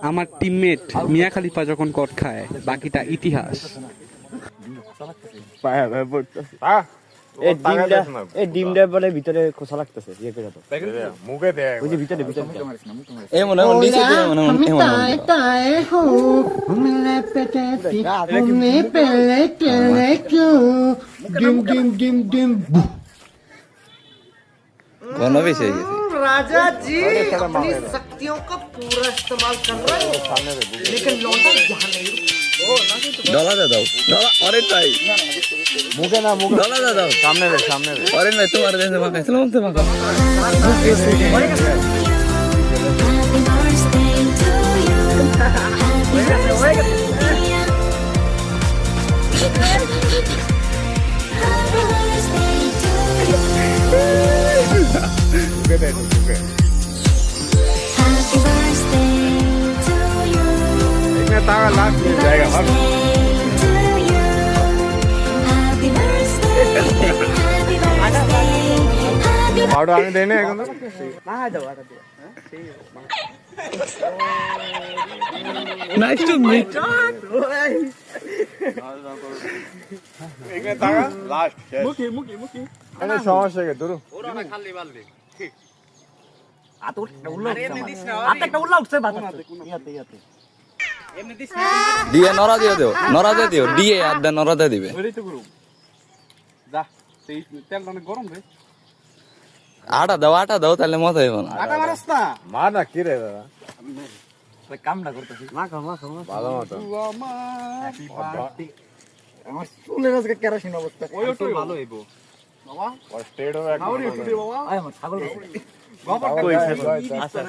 আমার টিমমেট মিয়া খলিফা যখন কট খায় বাকিটা ইতিহাস। এই ডিমটা বলে ভিতরে খোসা লাগতেছে ইয়ে করে তো মুখে দে ওই যে ভিতরে এই মনে হয় নিচে দে মনে হয় তাই তাই হো মিলে পেটে তুমি পেলে কেলে কিউ ডিম ডিম ডিম ডিম কোন বেশি হয়ে গেছে राजा जी अपनी शक्तियों का पूरा इस्तेमाल कर रहे हो लेकिन लौंडा जहां नहीं डॉलर दे दो डॉलर अरे भाई मुझे ना मुझे डॉलर दे दो सामने दे अरे मैं तुम्हारे देने में कैसे लोग थे मगा तारा लाख मिल जाएगा हम आउट आने देने हैं ना नाइस टू मीट एक ने तारा लास्ट मुकी अरे समस्या के दूर ओरा ना खाली बालदी आतो उल्ला आता उल्ला उठसे बात याते দিয়ে নরা দিয়ে দিও নরা দিয়ে দিও দিয়ে আর দে নরা দিয়ে দিবে ওইটাই তো করব যা সেই তেলটা অনেক গরম রে আটা দাও তাহলে মজা হবে না আটা মারছ না মার না কি রে দাদা আমি কামটা করতেছি না ভালো মতো হ্যাপি বার্থডে আমার চুলের আজকে কেরোসিন অবস্থা ওইটাই ভালো হইবো বাবা ফার্স্ট হবে একদম বাবা আয় আমার ছাগল বাবা কইছে আচ্ছা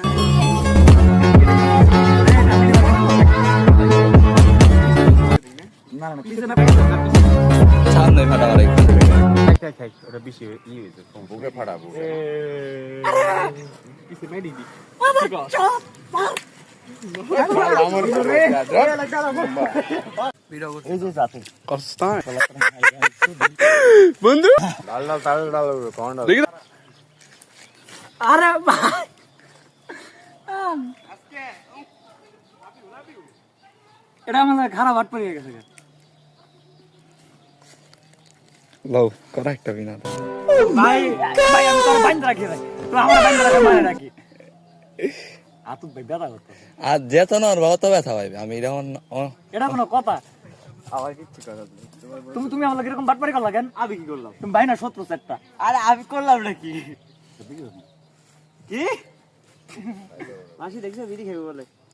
না না পিছে না সামনে ফাটা মারে খাই ওটা বেশি ই হইছে বুকে ফাটাবো পিছে মেডি দি ঠিক আছে আমার রে ভিডিও এই যে সাথে কস্তা বন্ধু ডাল কোন ডাল আরে ভাই আজকে এটা আমাদের খারাপ হাট পড়ে গেছে লও করেক্ট বিনা ভাই আমি তোর বাইন্ধ রাখি রে তুই আমার বাইন্ধ রাখা মানে রাখি আতু ব্যথা করতে আজ যেত না আর বহুত ব্যথা পাইবে আমি এটা কোনো কথা আবার কিচ্ছু কথা তুমি আমার লাগে এরকম বাটপারি করলা কেন আমি কি করলাম তুমি ভাই না শত্রু সেটটা আরে আমি করলাম নাকি কি মাসি দেখছো বিড়ি খাবে বলে